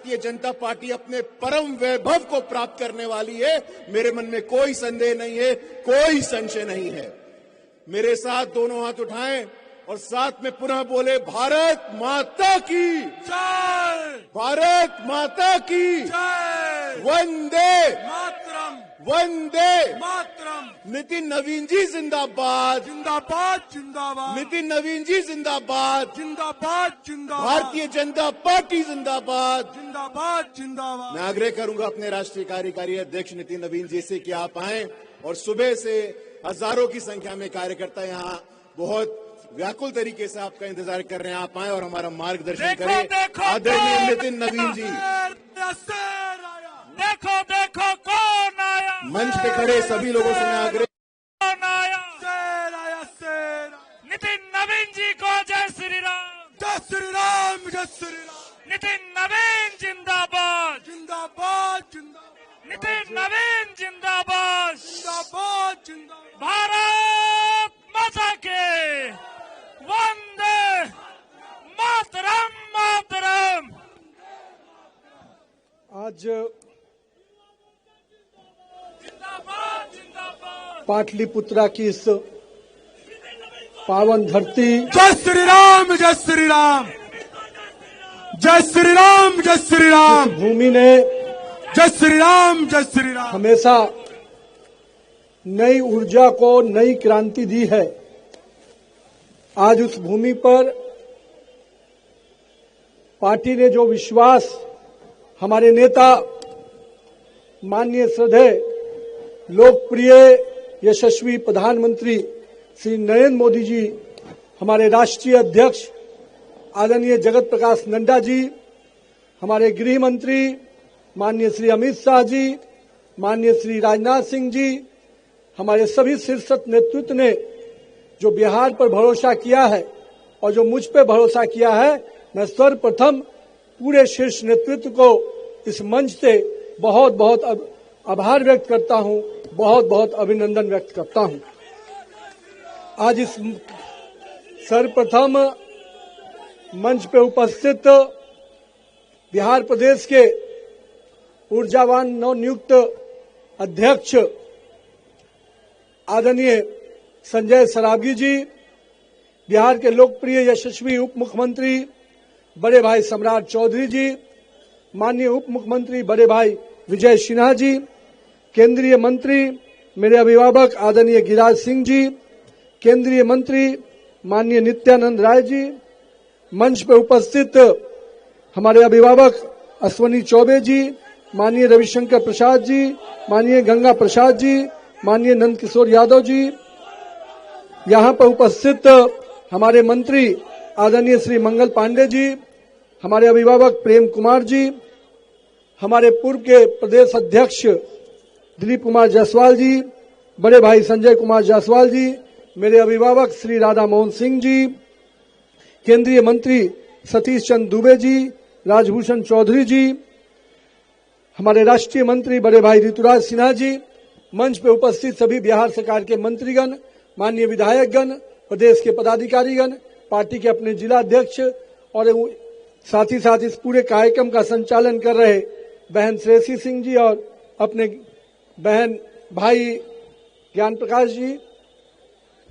Bharatiya Janata party अपने परम वैभव को प्राप्त करने वाली है, मेरे मन में कोई संदेह नहीं है, कोई संशय नहीं है। मेरे साथ दोनों हाथ उठाएं और साथ में पुनः बोले, भारत माता की जय, भारत माता की जय, वंदे मातरम, वंदे मातरम। नितिन नवीन जी जिंदाबाद, जिंदाबाद, जिंदाबाद, नितिन नवीन जी जिंदाबाद, जिंदाबाद, जिंदाबाद, भारतीय जनता पार्टी जिंदाबाद। जिंदाबाद, जिंदाबाद। मैं आग्रह करूंगा अपने राष्ट्रीय कार्यकारी अध्यक्ष नितिन नवीन जी से कि आप आएं और सुबह से हजारों की संख्या में कार्यकर्ता यहाँ बहुत व्याकुल तरीके से आपका इंतजार कर रहे हैं। आप आए और हमारा मार्गदर्शन करें। आदरणीय नितिन नवीन जी, देखो देखो कौन आया, मंच पे खड़े सभी लोगों से मैं आग्रह, कौन आया, शेर आया, शेर। नितिन नवीन जी को जय श्री राम, जय श्री राम, जय श्री राम। नितिन नवीन जिंदाबाद, जिंदाबाद, जिंदाबाद। नितिन नवीन जिंदाबाद, जिंदाबाद, जिंदाबाद। भारत माता के वंदे मातरम, मातरम। आज जिंदाबाद, जिंदाबाद। पाटलिपुत्रा की इस पावन धरती, जय श्री राम, जय श्री राम, जय श्री राम, जय श्री राम। भूमि ने जय श्री राम, जय श्री राम। हमेशा नई ऊर्जा को नई क्रांति दी है। आज उस भूमि पर पार्टी ने जो विश्वास हमारे नेता माननीय श्रद्धेय लोकप्रिय यशस्वी प्रधानमंत्री श्री नरेंद्र मोदी जी, हमारे राष्ट्रीय अध्यक्ष आदरणीय जगत प्रकाश नड्डा जी, हमारे गृह मंत्री माननीय श्री अमित शाह जी, माननीय श्री राजनाथ सिंह जी, हमारे सभी शीर्षस्थ नेतृत्व ने जो बिहार पर भरोसा किया है और जो मुझ पे भरोसा किया है, मैं सर्वप्रथम पूरे शीर्ष नेतृत्व को इस मंच से बहुत बहुत आभार व्यक्त करता हूं, बहुत बहुत अभिनंदन व्यक्त करता हूं। आज इस सर्वप्रथम मंच पे उपस्थित बिहार प्रदेश के ऊर्जावान नवनियुक्त अध्यक्ष आदरणीय संजय सरावगी जी, बिहार के लोकप्रिय यशस्वी उप मुख्यमंत्री बड़े भाई सम्राट चौधरी जी, माननीय उप मुख्यमंत्री बड़े भाई विजय सिन्हा जी, केंद्रीय मंत्री मेरे अभिभावक आदरणीय गिरिराज सिंह जी, केंद्रीय मंत्री माननीय नित्यानंद राय जी, मंच पर उपस्थित हमारे अभिभावक अश्वनी चौबे जी, माननीय रविशंकर प्रसाद जी, माननीय गंगा प्रसाद जी, माननीय नंद किशोर यादव जी, यहाँ पर उपस्थित हमारे मंत्री आदरणीय श्री मंगल पांडे जी, हमारे अभिभावक प्रेम कुमार जी, हमारे पूर्व के प्रदेश अध्यक्ष दिलीप कुमार जायसवाल जी, बड़े भाई संजय कुमार जायसवाल जी, मेरे अभिभावक श्री राधा मोहन सिंह जी, केंद्रीय मंत्री सतीश चंद्र दुबे जी, राजभूषण चौधरी जी, हमारे राष्ट्रीय मंत्री बड़े भाई ऋतुराज सिन्हा जी, मंच पे उपस्थित सभी बिहार सरकार के मंत्रीगण, माननीय विधायकगण, प्रदेश के पदाधिकारीगण, पार्टी के अपने जिला अध्यक्ष और साथ ही साथ इस पूरे कार्यक्रम का संचालन कर रहे बहन श्रेयसी सिंह जी और अपने बहन भाई ज्ञान प्रकाश जी,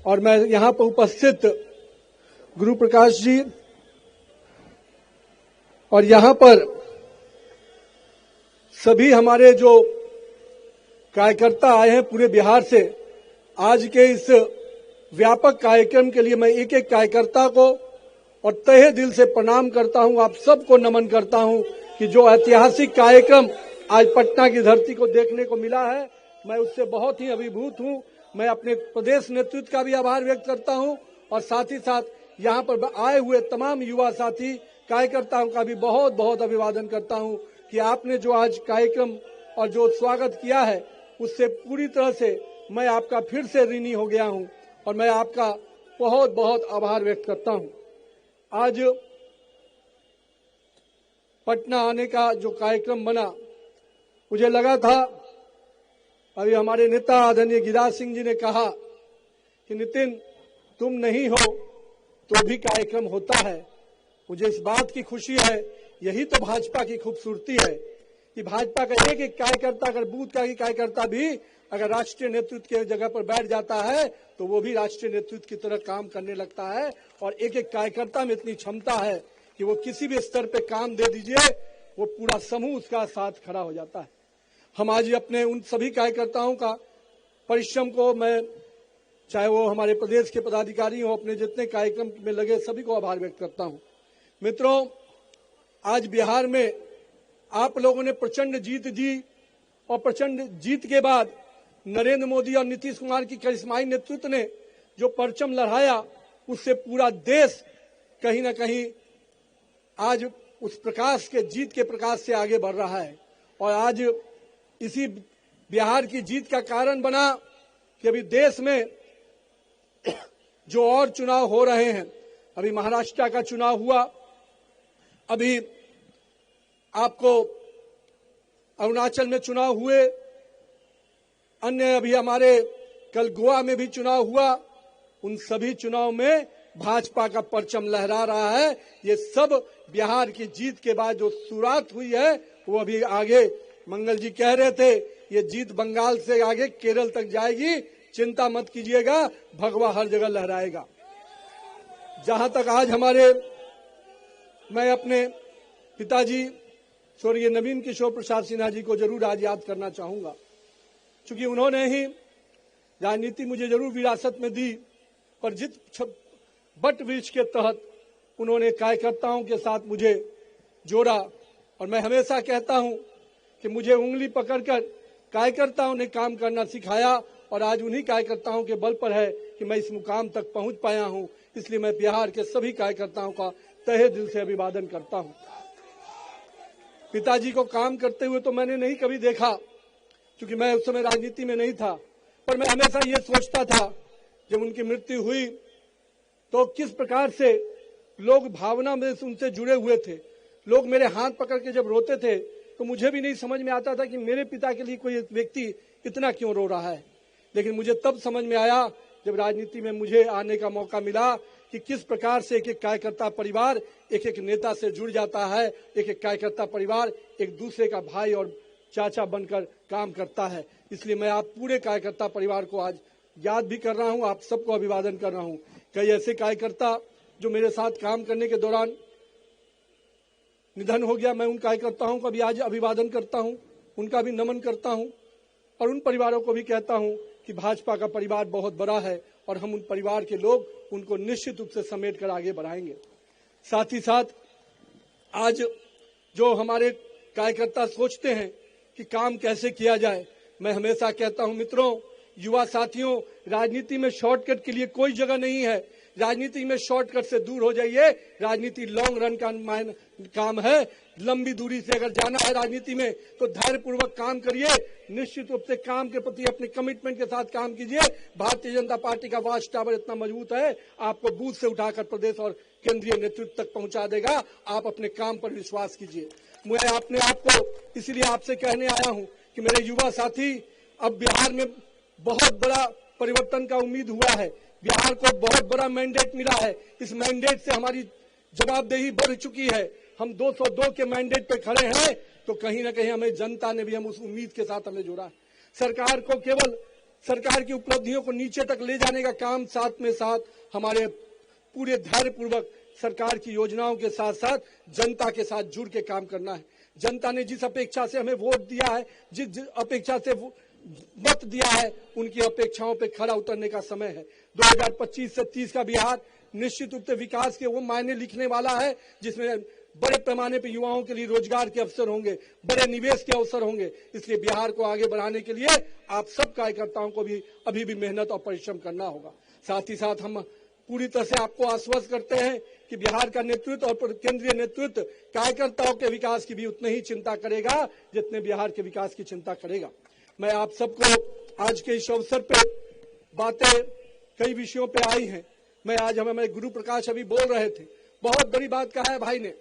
और मैं यहाँ पर उपस्थित गुरु प्रकाश जी, और यहाँ पर सभी हमारे जो कार्यकर्ता आए हैं पूरे बिहार से। आज के इस व्यापक कार्यक्रम के लिए मैं एक एक कार्यकर्ता को और तहे दिल से प्रणाम करता हूं, आप सबको नमन करता हूं कि जो ऐतिहासिक कार्यक्रम आज पटना की धरती को देखने को मिला है, मैं उससे बहुत ही अभिभूत हूं। मैं अपने प्रदेश नेतृत्व का भी आभार व्यक्त करता हूं और साथ ही साथ यहाँ पर आए हुए तमाम युवा साथी कार्यकर्ताओं का भी बहुत बहुत अभिवादन करता हूं कि आपने जो आज कार्यक्रम और जो स्वागत किया है उससे पूरी तरह से मैं आपका फिर से ऋणी हो गया हूं और मैं आपका बहुत बहुत आभार व्यक्त करता हूं। आज पटना आने का जो कार्यक्रम बना, मुझे लगा था, अभी हमारे नेता आदरणीय गिरिराज सिंह जी ने कहा कि नितिन तुम नहीं हो तो भी कार्यक्रम होता है। मुझे इस बात की खुशी है यही तो भाजपा की खूबसूरती है कि भाजपा का एक एक कार्यकर्ता, अगर बूथ का ही कार्यकर्ता भी अगर राष्ट्रीय नेतृत्व के जगह पर बैठ जाता है तो वो भी राष्ट्रीय नेतृत्व की तरह काम करने लगता है। और एक एक कार्यकर्ता में इतनी क्षमता है कि वो किसी भी स्तर पे काम दे दीजिए, वो पूरा समूह उसका साथ खड़ा हो जाता है। हम आज अपने उन सभी कार्यकर्ताओं का परिश्रम को, मैं चाहे वो हमारे प्रदेश के पदाधिकारी हो, अपने जितने कार्यक्रम में लगे सभी को आभार व्यक्त करता हूं। मित्रों, आज बिहार में आप लोगों ने प्रचंड जीत दी और प्रचंड जीत के बाद नरेंद्र मोदी और नीतीश कुमार की करिश्माई नेतृत्व ने जो परचम लहराया, उससे पूरा देश कहीं ना कहीं आज उस प्रकाश के, जीत के प्रकाश से आगे बढ़ रहा है। और आज इसी बिहार की जीत का कारण बना कि अभी देश में जो और चुनाव हो रहे हैं, अभी महाराष्ट्र का चुनाव हुआ, अभी आपको अरुणाचल में चुनाव हुए, अन्य अभी हमारे कल गोवा में भी चुनाव हुआ। उन सभी चुनाव में भाजपा का परचम लहरा रहा है। ये सब बिहार की जीत के बाद जो शुरुआत हुई है वो अभी आगे, मंगल जी कह रहे थे, ये जीत बंगाल से आगे केरल तक जाएगी, चिंता मत कीजिएगा, भगवा हर जगह लहराएगा। जहां तक आज मैं अपने पिताजी स्वर्गीय नवीन किशोर प्रसाद सिन्हा जी को जरूर आज याद करना चाहूंगा, क्योंकि उन्होंने ही राजनीति मुझे जरूर विरासत में दी, पर जिस बट वृक्ष के तहत उन्होंने कार्यकर्ताओं के साथ मुझे जोड़ा। और मैं हमेशा कहता हूं कि मुझे उंगली पकड़कर कार्यकर्ताओं ने काम करना सिखाया और आज उन्हीं कार्यकर्ताओं के बल पर है कि मैं इस मुकाम तक पहुंच पाया हूं। इसलिए मैं बिहार के सभी कार्यकर्ताओं का तहे दिल से अभिवादन करता हूं। पिताजी को काम करते हुए तो मैंने नहीं कभी देखा, क्योंकि मैं उस समय राजनीति में नहीं था, पर मैं हमेशा ये सोचता था जब उनकी मृत्यु हुई तो किस प्रकार से लोग भावना में उनसे जुड़े हुए थे। लोग मेरे हाथ पकड़ के जब रोते थे तो मुझे भी नहीं समझ में आता था कि मेरे पिता के लिए कोई व्यक्ति इतना क्यों रो रहा है। लेकिन मुझे तब समझ में आया जब राजनीति में मुझे आने का मौका मिला कि किस प्रकार से एक एक कार्यकर्ता परिवार एक एक नेता से जुड़ जाता है, एक एक कार्यकर्ता परिवार एक दूसरे का भाई और चाचा बनकर काम करता है। इसलिए मैं आप पूरे कार्यकर्ता परिवार को आज याद भी कर रहा हूं, आप सबको अभिवादन कर रहा हूं। कई ऐसे कार्यकर्ता जो मेरे साथ काम करने के दौरान निधन हो गया, मैं उन कार्यकर्ताओं का भी आज अभिवादन करता हूं, उनका भी नमन करता हूं और उन परिवारों को भी कहता हूं कि भाजपा का परिवार बहुत बड़ा है और हम उन परिवार के लोग उनको निश्चित रूप से समेट कर आगे बढ़ाएंगे। साथ ही साथ आज जो हमारे कार्यकर्ता सोचते हैं कि काम कैसे किया जाए, मैं हमेशा कहता हूं मित्रों, युवा साथियों, राजनीति में शॉर्टकट के लिए कोई जगह नहीं है। राजनीति में शॉर्टकट से दूर हो जाइए। राजनीति लॉन्ग रन का काम है। लंबी दूरी से अगर जाना है राजनीति में तो धैर्यपूर्वक काम करिए, निश्चित रूप से काम के प्रति अपने कमिटमेंट के साथ काम कीजिए। भारतीय जनता पार्टी का वॉच टावर इतना मजबूत है, आपको बूथ से उठाकर प्रदेश और केंद्रीय नेतृत्व तक पहुंचा देगा। आप अपने काम पर विश्वास कीजिए। मैं अपने आप को इसलिए आपसे कहने आया हूं कि मेरे युवा साथी, अब बिहार में बहुत बड़ा परिवर्तन का उम्मीद हुआ है। बिहार को बहुत बड़ा मैंडेट मिला है। इस मैंडेट से हमारी जवाबदेही बढ़ चुकी है। हम 202 के मैंडेट पे खड़े हैं, तो कहीं ना कहीं हमें जनता ने भी हम उस उम्मीद के साथ हमें जोड़ा। सरकार को केवल सरकार की उपलब्धियों को नीचे तक ले जाने का काम, साथ में साथ हमारे पूरे धैर्यपूर्वक सरकार की योजनाओं के साथ साथ जनता के साथ जुड़ के काम करना है। जनता ने जिस अपेक्षा से हमें वोट दिया है, जिस अपेक्षा से मत दिया है, उनकी अपेक्षाओं पे खरा उतरने का समय है। 2025 से 30 का बिहार निश्चित रूप से विकास के वो मायने लिखने वाला है जिसमें बड़े पैमाने पर युवाओं के लिए रोजगार के अवसर होंगे, बड़े निवेश के अवसर होंगे। इसलिए बिहार को आगे बढ़ाने के लिए आप सब कार्यकर्ताओं को भी अभी भी मेहनत और परिश्रम करना होगा। साथ ही साथ हम पूरी तरह से आपको आश्वस्त करते हैं कि बिहार का नेतृत्व और केंद्रीय नेतृत्व कार्यकर्ताओं के विकास की भी उतनी ही चिंता करेगा जितने बिहार के विकास की चिंता करेगा। मैं आप सबको आज के इस अवसर पे बातें कई विषयों पे आई हैं। मैं आज हमें गुरु प्रकाश अभी बोल रहे थे, बहुत बड़ी बात कहा है भाई ने।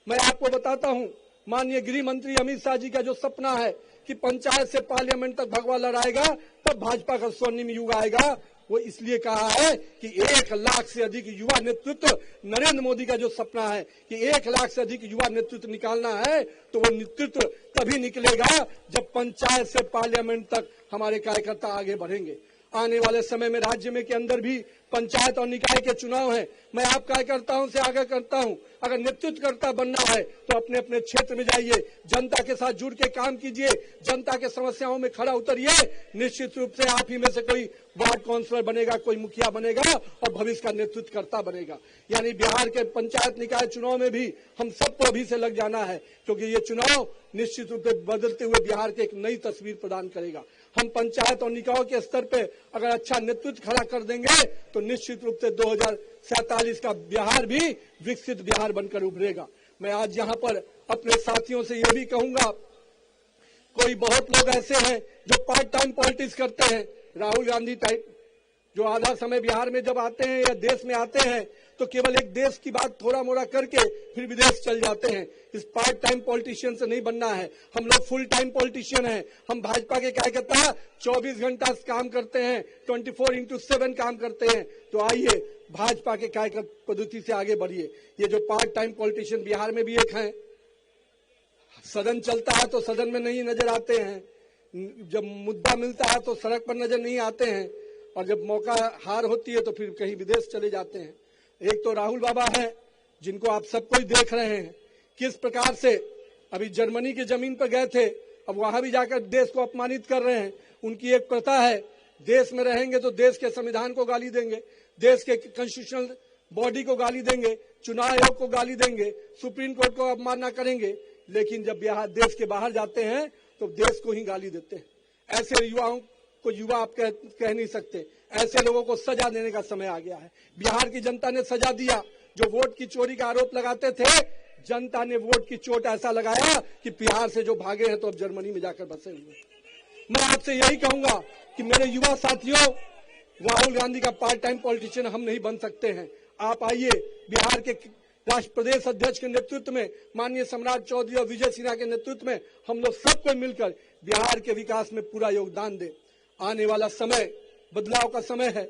मैं आपको बताता हूं, माननीय गृह मंत्री अमित शाह जी का जो सपना है कि पंचायत से पार्लियामेंट तक भगवा लहराएगा, तब भाजपा का स्वर्णिम युग आएगा, वो इसलिए कहा है कि 1 लाख से अधिक युवा नेतृत्व, नरेंद्र मोदी का जो सपना है कि 1 लाख से अधिक युवा नेतृत्व निकालना है, तो वो नेतृत्व तभी निकलेगा जब पंचायत से पार्लियामेंट तक हमारे कार्यकर्ता आगे बढ़ेंगे। आने वाले समय में राज्य में के अंदर भी पंचायत और निकाय के चुनाव हैं। मैं आप कार्यकर्ताओं से आग्रह करता हूं, अगर नेतृत्वकर्ता बनना है तो अपने अपने क्षेत्र में जाइए, जनता के साथ जुड़ के काम कीजिए, जनता के समस्याओं में खड़ा उतरिए। निश्चित रूप से आप ही में से कोई वार्ड काउंसलर बनेगा, कोई मुखिया बनेगा और भविष्य का नेतृत्वकर्ता बनेगा। यानी बिहार के पंचायत निकाय चुनाव में भी हम सबको अभी से लग जाना है, क्योंकि ये चुनाव निश्चित रूप से बदलते हुए बिहार के एक नई तस्वीर प्रदान करेगा। हम पंचायत और निकायों के स्तर पे अगर अच्छा नेतृत्व खड़ा कर देंगे तो निश्चित रूप से 2047 का बिहार भी विकसित बिहार बनकर उभरेगा। मैं आज यहाँ पर अपने साथियों से ये भी कहूंगा, कोई बहुत लोग ऐसे हैं जो पार्ट टाइम पॉलिटिक्स करते हैं, राहुल गांधी टाइप, जो आधा समय बिहार में जब आते हैं या देश में आते हैं तो केवल एक देश की बात थोड़ा मोड़ा करके फिर विदेश चल जाते हैं। इस पार्ट टाइम पॉलिटिशियन से नहीं बनना है। हम लोग फुल टाइम पॉलिटिशियन हैं। हम भाजपा के कार्यकर्ता 24 घंटा काम करते हैं, 24/7 काम करते हैं। तो आइए भाजपा के कार्यकर्ता पद्धति से आगे बढ़िए। ये जो पार्ट टाइम पॉलिटिशियन बिहार में भी एक हैं, सदन चलता है तो सदन में नहीं नजर आते हैं, जब मुद्दा मिलता है तो सड़क पर नजर नहीं आते हैं, और जब मौका हार होती है तो फिर कहीं विदेश चले जाते हैं। एक तो राहुल बाबा हैं, जिनको आप सब कोई देख रहे हैं किस प्रकार से अभी जर्मनी की जमीन पर गए थे, अब वहां भी जाकर देश को अपमानित कर रहे हैं। उनकी एक प्रथा है, देश में रहेंगे तो देश के संविधान को गाली देंगे, देश के कॉन्स्टिट्यूशनल बॉडी को गाली देंगे, चुनाव आयोग को गाली देंगे, सुप्रीम कोर्ट को अवमानना करेंगे, लेकिन जब बिहार देश के बाहर जाते हैं तो देश को ही गाली देते हैं। ऐसे युवाओं को युवा आप कह नहीं सकते। ऐसे लोगों को सजा देने का समय आ गया है। बिहार की जनता ने सजा दिया। जो वोट की चोरी का आरोप लगाते थे, जनता ने वोट की चोट ऐसा लगाया कि बिहार से जो भागे हैं तो अब जर्मनी में जाकर बसे हुए। मैं आपसे यही कहूंगा कि मेरे युवा साथियों, राहुल गांधी का पार्ट टाइम पॉलिटिशियन हम नहीं बन सकते हैं। आप आइए, बिहार के राष्ट्र प्रदेश अध्यक्ष के नेतृत्व में, माननीय सम्राट चौधरी और विजय सिन्हा के नेतृत्व में हम लोग सबको मिलकर बिहार के विकास में पूरा योगदान दें। आने वाला समय बदलाव का समय है।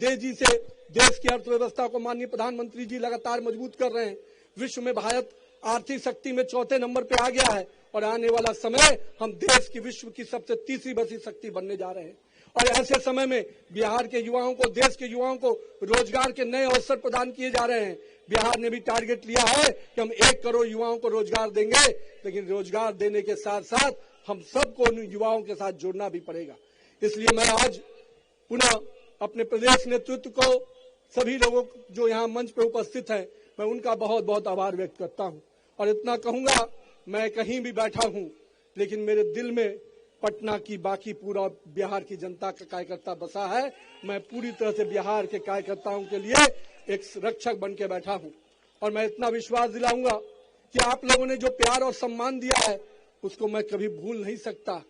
तेजी से देश की अर्थव्यवस्था को माननीय प्रधानमंत्री जी लगातार मजबूत कर रहे हैं। विश्व में भारत आर्थिक शक्ति में 4थे नंबर पे आ गया है, और आने वाला समय हम देश की विश्व की सबसे तीसरी बड़ी शक्ति बनने जा रहे हैं। और ऐसे समय में बिहार के युवाओं को, देश के युवाओं को रोजगार के नए अवसर प्रदान किए जा रहे हैं। बिहार ने भी टारगेट लिया है कि हम 1 करोड़ युवाओं को रोजगार देंगे, लेकिन रोजगार देने के साथ साथ हम सबको उन युवाओं के साथ जुड़ना भी पड़ेगा। इसलिए मैं आज पुनः अपने प्रदेश नेतृत्व को, सभी लोगों जो यहाँ मंच पे उपस्थित हैं, मैं उनका बहुत बहुत आभार व्यक्त करता हूँ। और इतना कहूंगा, मैं कहीं भी बैठा हूँ लेकिन मेरे दिल में पटना की बाकी पूरा बिहार की जनता का कार्यकर्ता बसा है। मैं पूरी तरह से बिहार के कार्यकर्ताओं के लिए एक रक्षक बन के बैठा हूँ। और मैं इतना विश्वास दिलाऊंगा कि आप लोगों ने जो प्यार और सम्मान दिया है उसको मैं कभी भूल नहीं सकता।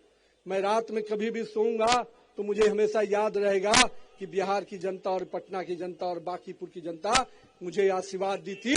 मैं रात में कभी भी सोऊंगा तो मुझे हमेशा याद रहेगा कि बिहार की जनता और पटना की जनता और बांकीपुर की जनता मुझे आशीर्वाद दी थी।